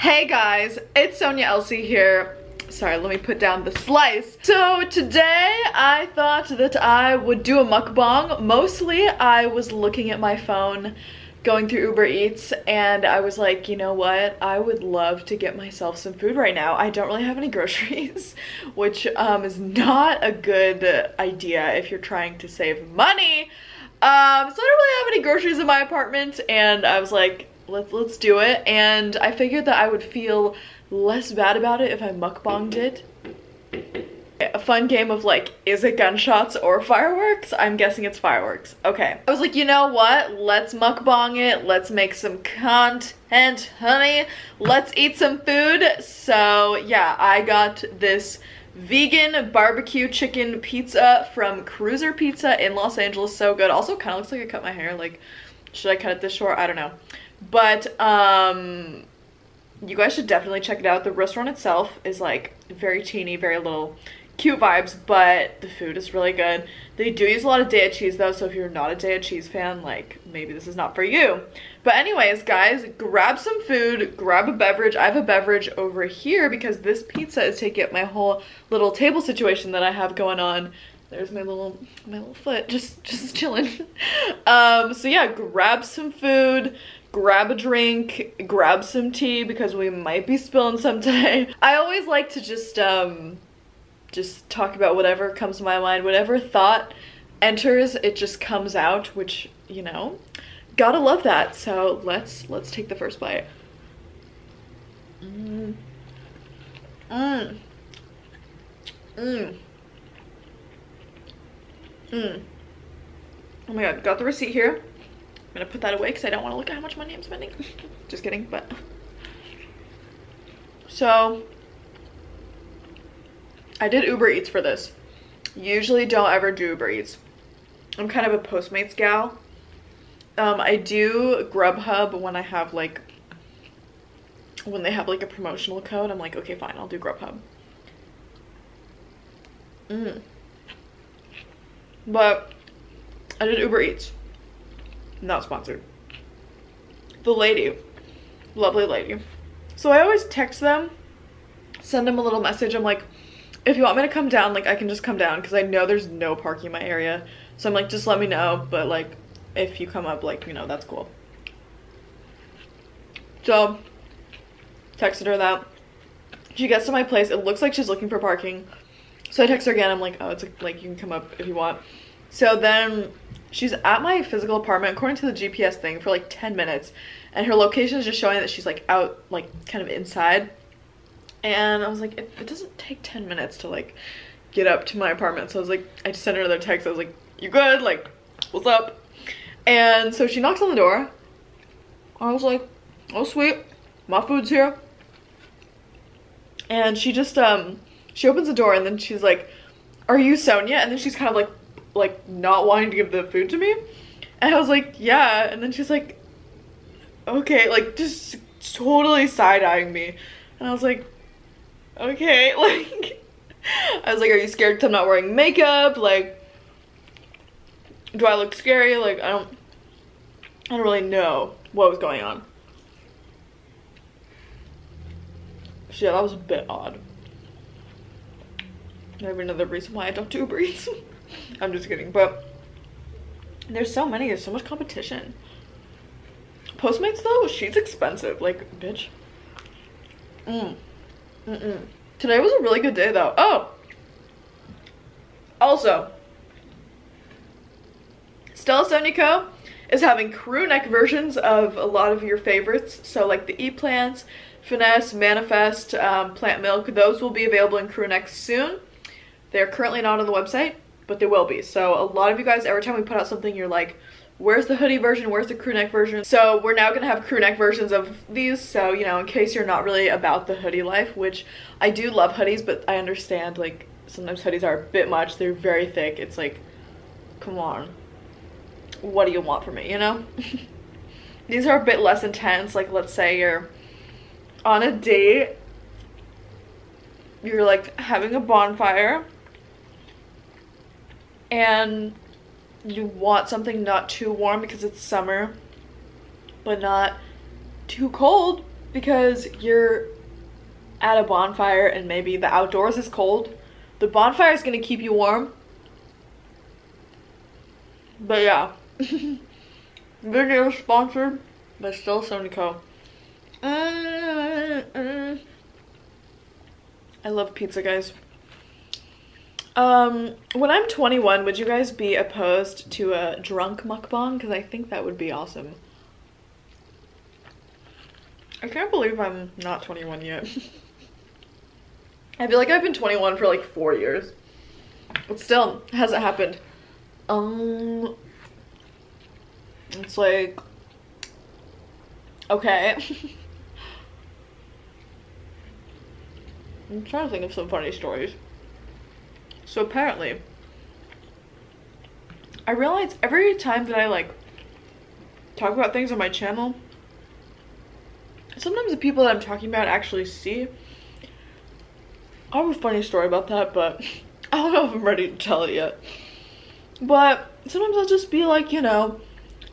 Hey guys, it's Sonia Elsie here. Sorry, let me put down the slice. So today I thought that I would do a mukbang. Mostly I was looking at my phone, going through Uber Eats, and I was like, you know what? I would love to get myself some food right now. I don't really have any groceries, which is not a good idea if you're trying to save money. So I don't really have any groceries in my apartment, and I was like, let's do it. And I figured that I would feel less bad about it if I mukbanged it. A fun game of like, is it gunshots or fireworks? I'm guessing it's fireworks. Okay. I was like, you know what? Let's mukbang it. Let's make some content, honey. Let's eat some food. So yeah, I got this vegan barbecue chicken pizza from Cruiser Pizza in Los Angeles. So good. Also kind of looks like I cut my hair. Like, should I cut it this short? I don't know. But you guys should definitely check it out. The restaurant itself is like very teeny, very little, cute vibes, but the food is really good. They do use a lot of Daiya cheese though, so if you're not a Daiya cheese fan, like, maybe this is not for you. But anyways, guys, grab some food, grab a beverage. I have a beverage over here because this pizza is taking up my whole little table situation that I have going on. There's my little foot just chilling. So yeah, grab some food, grab a drink, grab some tea because we might be spilling some today. I always like to just talk about whatever comes to my mind. Whatever thought enters, it just comes out, which, you know, gotta love that. So let's take the first bite. Oh my god, got the receipt here. I'm gonna put that away because I don't want to look at how much money I'm spending. Just kidding, but. So, I did Uber Eats for this. Usually don't ever do Uber Eats. I'm kind of a Postmates gal. I do Grubhub when I have like, when they have like a promotional code. I'm like, okay, fine, I'll do Grubhub. But I did Uber Eats. Not sponsored. The lady, lovely lady. So I always text them, send them a little message. I'm like, if you want me to come down, like I can just come down because I know there's no parking in my area. So I'm like, just let me know. But like, if you come up, like, you know, that's cool. So texted her that. She gets to my place. It looks like she's looking for parking. So I text her again. I'm like, oh, it's like you can come up if you want. So then she's at my physical apartment according to the GPS thing for like 10 minutes. And her location is just showing that she's like out, like kind of inside. And I was like, it doesn't take 10 minutes to like get up to my apartment. So I was like, I just sent her another text. I was like, you good? Like, what's up? And so she knocks on the door. I was like, oh sweet, my food's here. And she just, she opens the door and then she's like, are you Sonia? And then she's kind of like not wanting to give the food to me. And I was like, yeah. And then she's like, okay, like just totally side-eyeing me. And I was like, okay, like, I was like, are you scared because I'm not wearing makeup? Like, do I look scary? Like, I don't really know what was going on. So yeah, that was a bit odd. Maybe another reason why I don't do Uber Eats. I'm just kidding, but there's so much competition. Postmates though, she's expensive, like, bitch. Today was a really good day though. Oh, also, Stella Sonia Co is having crew neck versions of a lot of your favorites. So like the E-Plants, Finesse, Manifest, Plant Milk, those will be available in crew necks soon. They're currently not on the website, but they will be. So a lot of you guys, every time we put out something, you're like, where's the hoodie version? Where's the crew neck version? So we're now gonna have crew neck versions of these. So, you know, in case you're not really about the hoodie life, which I do love hoodies, but I understand like sometimes hoodies are a bit much. They're very thick. It's like, come on, what do you want from me, you know? These are a bit less intense. Like, let's say you're on a date, you're like having a bonfire, and you want something not too warm because it's summer, but not too cold. because you're at a bonfire and maybe the outdoors is cold. The bonfire is gonna keep you warm. But yeah. Video sponsored by still Sony Co. I love pizza, guys. When I'm 21, would you guys be opposed to a drunk mukbang? Because I think that would be awesome. I can't believe I'm not 21 yet. I feel like I've been 21 for like 4 years. But still, hasn't happened. It's like, okay. I'm trying to think of some funny stories. So apparently, I realize every time that I like talk about things on my channel, sometimes the people that I'm talking about actually see. I have a funny story about that, but I don't know if I'm ready to tell it yet. But sometimes I'll just be like, you know,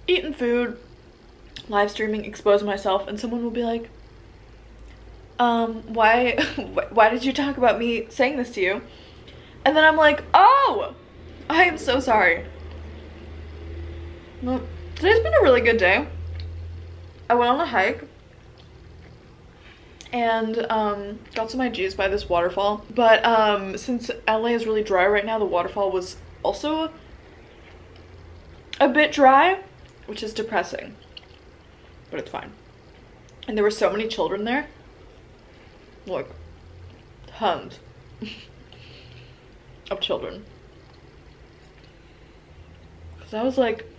eating food, live streaming, expose myself, and someone will be like, why did you talk about me saying this to you? And then I'm like, oh, I am so sorry. Well, today's been a really good day. I went on a hike and got some IGs by this waterfall. But since LA is really dry right now, the waterfall was also a bit dry, which is depressing, but it's fine. And there were so many children there, like tons of children. Because I was like,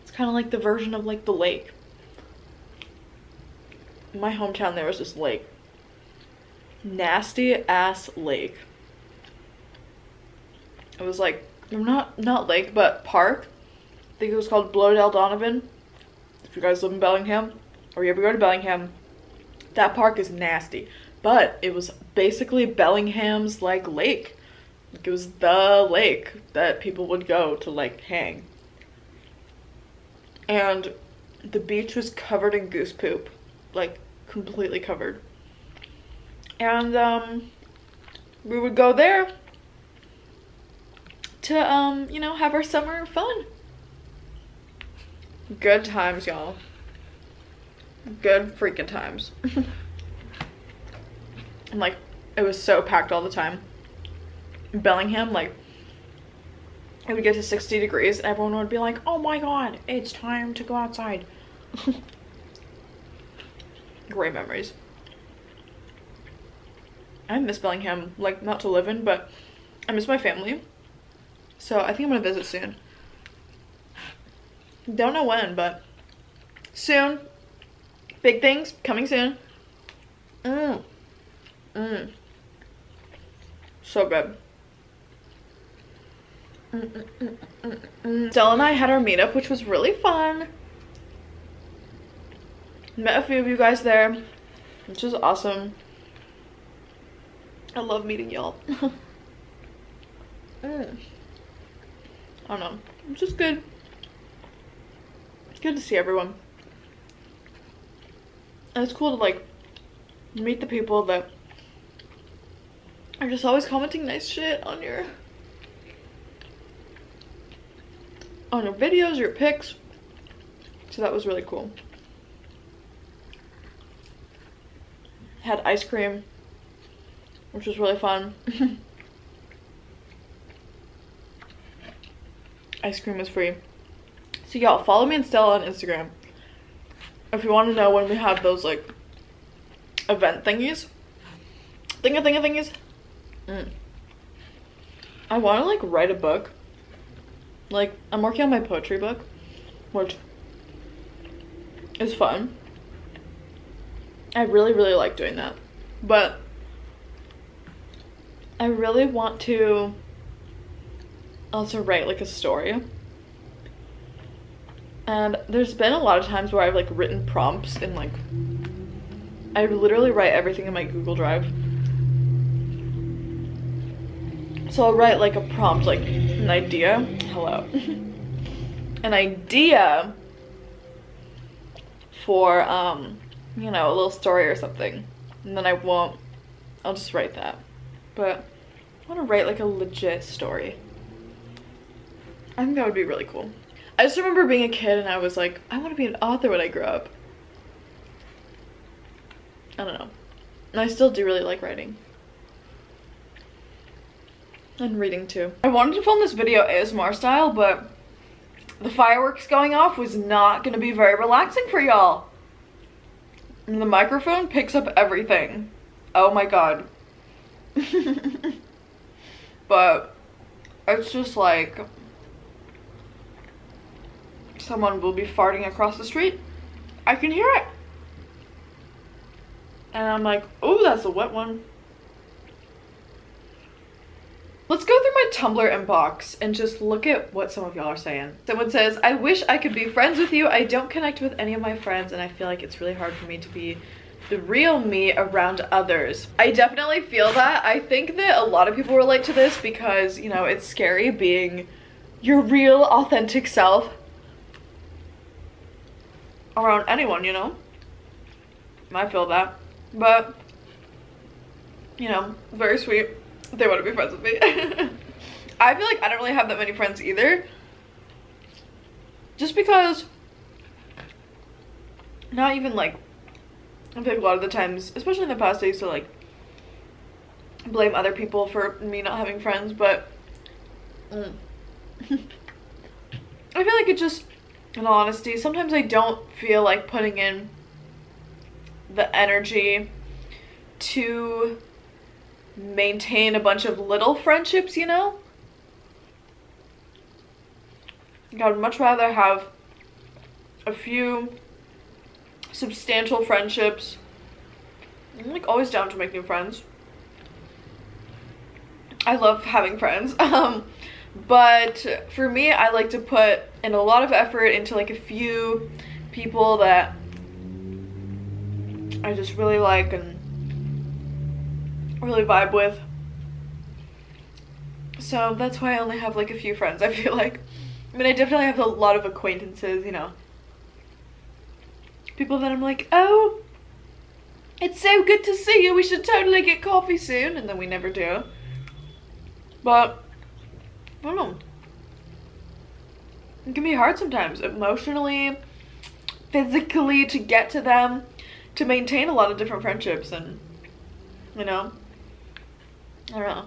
it's kind of like the version of like the lake. In my hometown there was this lake, nasty ass lake. It was like, not lake, but park. I think it was called Blowdale Donovan. If you guys live in Bellingham, or you ever go to Bellingham, that park is nasty. But it was basically Bellingham's like lake. Like, it was the lake that people would go to like hang. And the beach was covered in goose poop, like completely covered. And we would go there to you know, have our summer fun. Good times, y'all. Good freaking times. And like, it was so packed all the time. In Bellingham, like, it would get to 60 degrees and everyone would be like, oh my god, it's time to go outside. Great memories. I miss Bellingham, like, not to live in, but I miss my family. So I think I'm gonna visit soon. Don't know when, but soon. Big things coming soon. So good. Stella and I had our meetup, which was really fun. Met a few of you guys there, which is awesome. I love meeting y'all. I don't know. It's just good. It's good to see everyone. And it's cool to like meet the people that are just always commenting nice shit on your videos, your pics. So that was really cool. Had ice cream, which was really fun. Ice cream was free. So y'all, follow me and Stella on Instagram if you want to know when we have those like event thingies. Thingies. I want to like write a book. Like, I'm working on my poetry book, which is fun. I really like doing that, but I really want to also write like a story. And there's been a lot of times where I've like written prompts and like I literally write everything in my Google Drive. So I'll write like a prompt, like an idea. Hello. An idea for, you know, a little story or something. And then I'll just write that. But I want to write like a legit story. I think that would be really cool. I just remember being a kid and I was like, I want to be an author when I grow up. I don't know. And I still do really like writing. And reading too. I wanted to film this video ASMR style, but the fireworks going off was not going to be very relaxing for y'all. And the microphone picks up everything. Oh my god. But it's just like someone will be farting across the street. I can hear it. And I'm like, oh, that's a wet one. Let's go through my Tumblr inbox and just look at what some of y'all are saying. Someone says, I wish I could be friends with you. I don't connect with any of my friends and I feel like it's really hard for me to be the real me around others. I definitely feel that. I think that a lot of people relate to this because, you know, it's scary being your real authentic self around anyone, you know? I feel that. But, you know, very sweet. They want to be friends with me. I feel like I don't really have that many friends either. Just because, not even like, I feel like a lot of the times, especially in the past, I used to like blame other people for me not having friends, but I feel like it just, in all honesty, sometimes I don't feel like putting in the energy to maintain a bunch of little friendships, you know? I would much rather have a few substantial friendships. I'm like always down to make new friends. I love having friends. But for me, I like to put in a lot of effort into like a few people that I just really like and really vibe with. So that's why I only have like a few friends, I feel like. I mean, I definitely have a lot of acquaintances, you know. People that I'm like, oh, it's so good to see you, we should totally get coffee soon, and then we never do. But I don't know. It can be hard sometimes, emotionally, physically, to get to them, to maintain a lot of different friendships, and, you know, I don't know.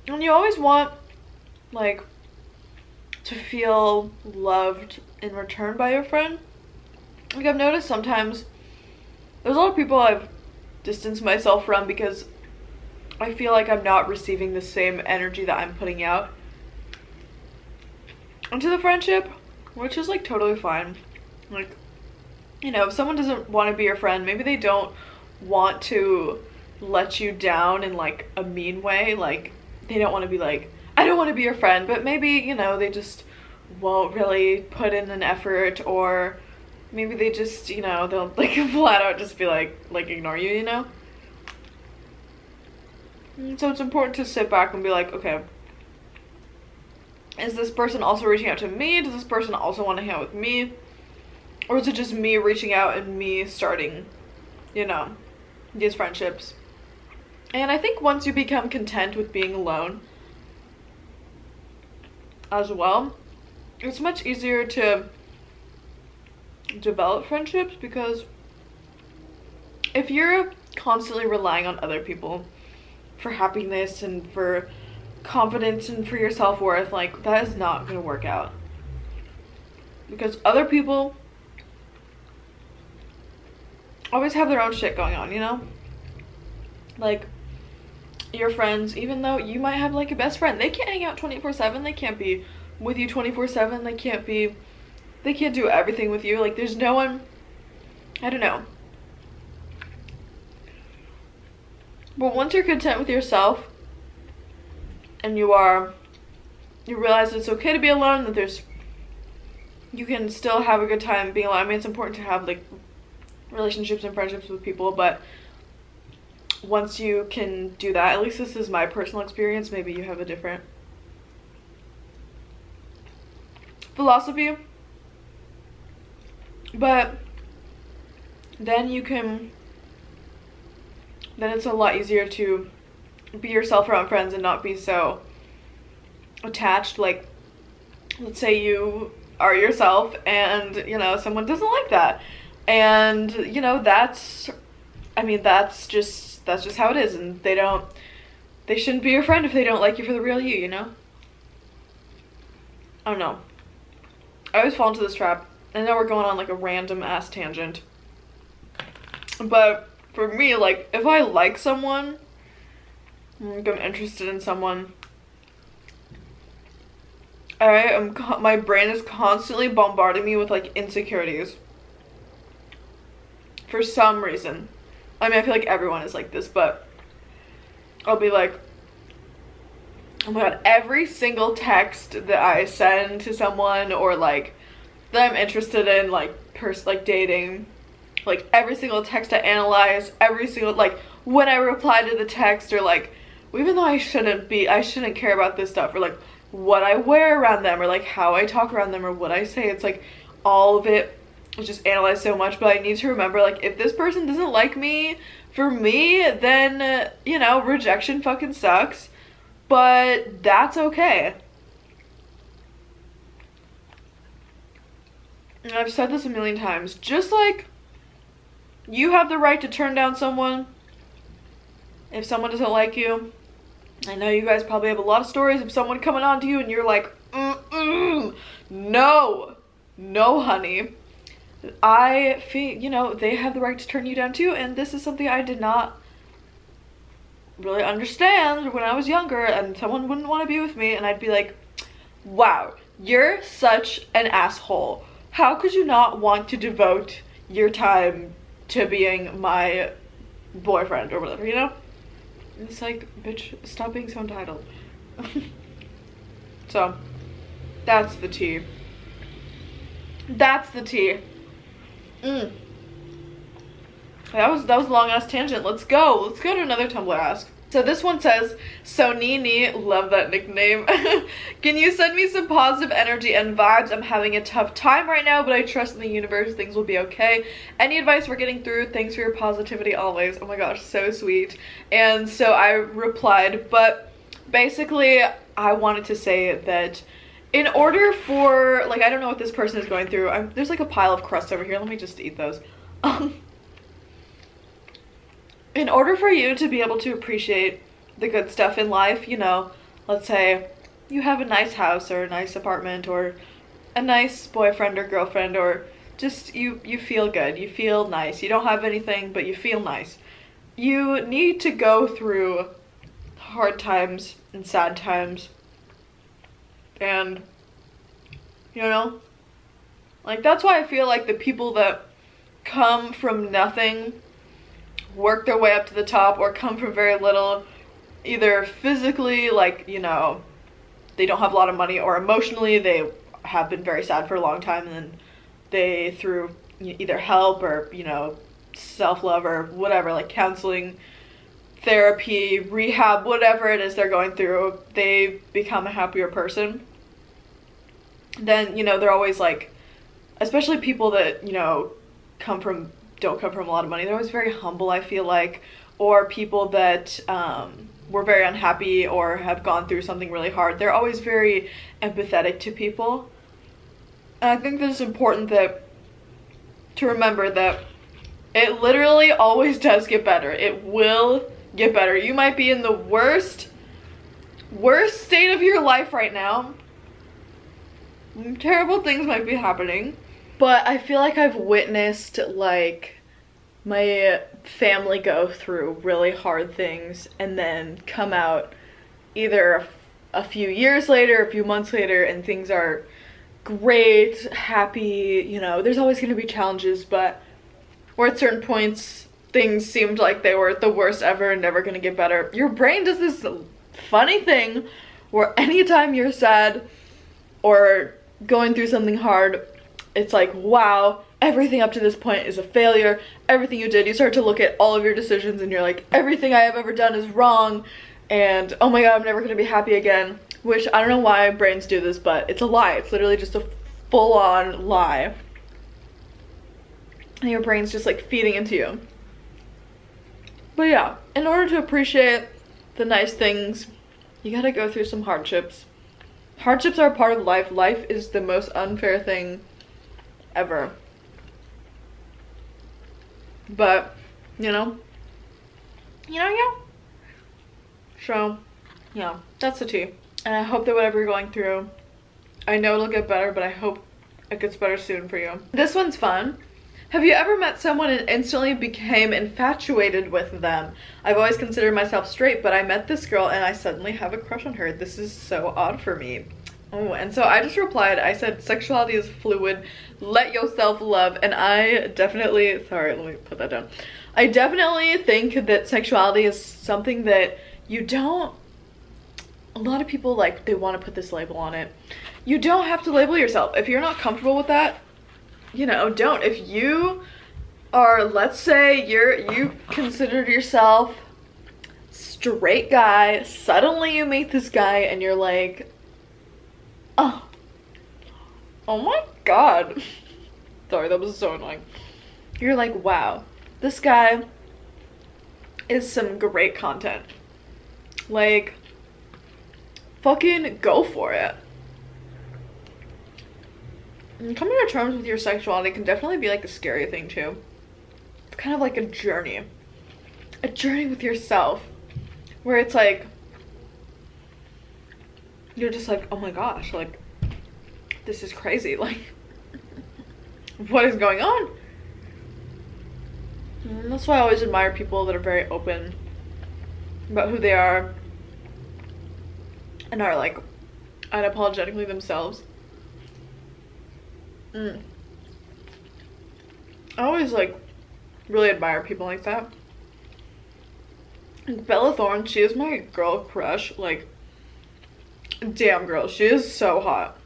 And you always want, like, to feel loved in return by your friend. Like, I've noticed sometimes there's a lot of people I've distanced myself from because I feel like I'm not receiving the same energy that I'm putting out into the friendship, which is like totally fine. Like, you know, if someone doesn't want to be your friend, maybe they don't want to let you down in like a mean way, like they don't want to be like, I don't want to be your friend, but maybe, you know, they just won't really put in an effort, or maybe they just, you know, they'll like flat out just be like ignore you, you know? And so it's important to sit back and be like, okay, is this person also reaching out to me? Does this person also want to hang out with me? Or is it just me reaching out and me starting, you know, these friendships? And I think once you become content with being alone as well, it's much easier to develop friendships, because if you're constantly relying on other people for happiness and for confidence and for your self-worth, like, that is not going to work out. Because other people always have their own shit going on, you know? Like, your friends, even though you might have like a best friend, they can't hang out 24/7, they can't be with you 24/7, they can't do everything with you. Like, there's no one, I don't know. But once you're content with yourself and you realize it's okay to be alone, that you can still have a good time being alone. I mean, it's important to have like relationships and friendships with people, but once you can do that, at least this is my personal experience, maybe you have a different philosophy. But then it's a lot easier to be yourself around friends and not be so attached. Like, let's say you are yourself and, you know, someone doesn't like that. And, you know, that's just how it is, and they shouldn't be your friend if they don't like you for the real you, you know? I don't know. I always fall into this trap. I know we're going on like a random ass tangent, but for me, like, if I like someone, like I'm interested in someone, my brain is constantly bombarding me with like insecurities for some reason. I mean, I feel like everyone is like this, but I'll be like, oh my god, every single text that I send to someone, or like that I'm interested in, like dating, like every single text I analyze, every single, like when I reply to the text, or like, even though I shouldn't care about this stuff, or like what I wear around them, or like how I talk around them, or what I say, it's like all of it is just analyzed so much. But I need to remember, like, if this person doesn't like me for me, then you know, rejection fucking sucks, but that's okay. And I've said this a million times, just like you have the right to turn down someone if someone doesn't like you. I know you guys probably have a lot of stories of someone coming on to you and you're like, no, honey. I feel, you know, they have the right to turn you down too, and this is something I did not really understand when I was younger, and someone wouldn't want to be with me, and I'd be like, wow, you're such an asshole. How could you not want to devote your time to being my boyfriend or whatever, you know? It's like, bitch, stop being so entitled. So, that's the tea. That's the tea. That was a long ass tangent. Let's go to another Tumblr ask. So this one says, Sonini, love that nickname. Can you send me some positive energy and vibes? I'm having a tough time right now, but I trust in the universe, things will be okay. Any advice for getting through? Thanks for your positivity always. Oh my gosh, so sweet. And so I replied, but basically I wanted to say that in order for, like, I don't know what this person is going through. There's like a pile of crusts over here. Let me just eat those. In order for you to be able to appreciate the good stuff in life, you know, let's say you have a nice house or a nice apartment or a nice boyfriend or girlfriend, or just you feel good, you feel nice, you don't have anything but you feel nice. You need to go through hard times and sad times, and you know, like, that's why I feel like the people that come from nothing, work their way up to the top, or come from very little, either physically, like, you know, they don't have a lot of money, or emotionally they have been very sad for a long time, and then they, through either help or, you know, self-love or whatever, like counseling, therapy, rehab, whatever it is they're going through, they become a happier person. Then, you know, they're always like, especially people that, you know, don't come from a lot of money, they're always very humble, I feel like. Or people that were very unhappy or have gone through something really hard, they're always very empathetic to people. And I think that it's important to remember that it literally always does get better. It will get better. You might be in the worst state of your life right now. Terrible things might be happening. But I feel like I've witnessed, like, my family go through really hard things and then come out either a few years later, a few months later, and things are great, happy, you know. There's always going to be challenges, but where at certain points things seemed like they were the worst ever and never going to get better. Your brain does this funny thing where anytime you're sad or going through something hard, it's like, wow, everything up to this point is a failure. Everything you did, you start to look at all of your decisions and you're like, everything I have ever done is wrong, and oh my god, I'm never gonna be happy again. Which, I don't know why brains do this, but it's a lie. It's literally just a full-on lie. and your brain's just like feeding into you. But yeah, in order to appreciate the nice things, you gotta go through some hardships. Hardships are a part of life. Life is the most unfair thing ever. But, you know. So, yeah, that's the tea. And I hope that whatever you're going through, I know it'll get better, but I hope it gets better soon for you. This one's fun. Have you ever met someone and instantly became infatuated with them? I've always considered myself straight, but I met this girl and I suddenly have a crush on her. This is so odd for me. Oh, and so I just replied, I said, sexuality is fluid, let yourself love. And I definitely, sorry, let me put that down. I definitely think that sexuality is something that you don't, a lot of people like, they want to put this label on it. You don't have to label yourself. If you're not comfortable with that, you know, don't. If you are, let's say you considered yourself straight guy, suddenly you meet this guy and you're like, oh my god. Sorry, that was so annoying. You're like, wow, this guy is some great content. Like, fucking go for it. And coming to terms with your sexuality can definitely be like a scary thing too. It's kind of like a journey with yourself, where it's like, you're just like, oh my gosh, like, this is crazy, like, what is going on? And that's why I always admire people that are very open about who they are and are like unapologetically themselves. I always like really admire people like that. Like Bella Thorne, she is my girl crush. Like, damn girl, she is so hot.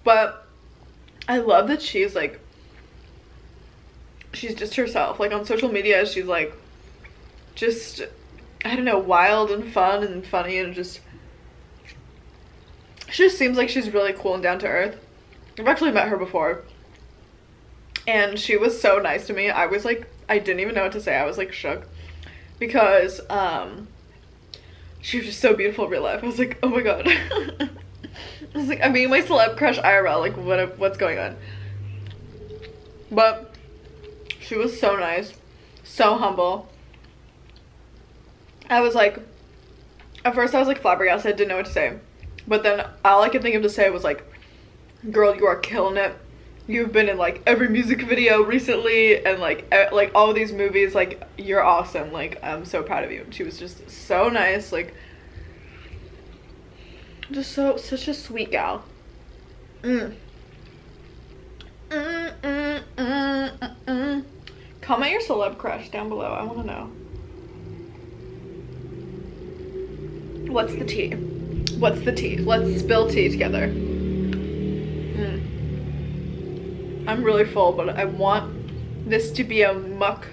But I love that she's like, she's just herself. Like on social media, she's like just, I don't know, wild and fun and funny, and just, she just seems like she's really cool and down to earth. I've actually met her before, and she was so nice to me. I was like, I didn't even know what to say. I was like shook because she was just so beautiful in real life. I was like, oh my god. I was like, I'm being my celeb crush IRL, like what's going on? But she was so nice, so humble. I was like, at first I was like flabbergasted, I didn't know what to say. But then all I could think of to say was like, girl, you are killing it. You've been in like every music video recently and like all these movies, like you're awesome. Like, I'm so proud of you. And she was just so nice, like just such a sweet gal. Comment your celeb crush down below. I want to know. What's the tea? What's the tea? Let's spill tea together. I'm really full, but I want this to be a mukbang.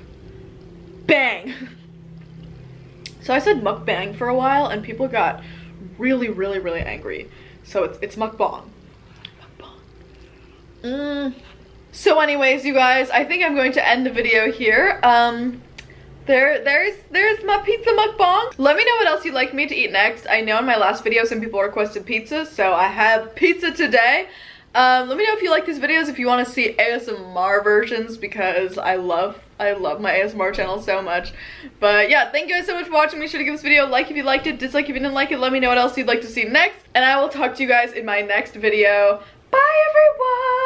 So I said mukbang for a while and people got really, really, really angry. So it's mukbang. So anyways, you guys, I think I'm going to end the video here. There's my pizza mukbang. Let me know what else you'd like me to eat next. I know in my last video some people requested pizza, so I have pizza today. Let me know if you like these videos, if you want to see ASMR versions, because I love my ASMR channel so much. But yeah, thank you guys so much for watching. Make sure to give this video a like if you liked it, dislike if you didn't like it. Let me know what else you'd like to see next, and I will talk to you guys in my next video. Bye everyone!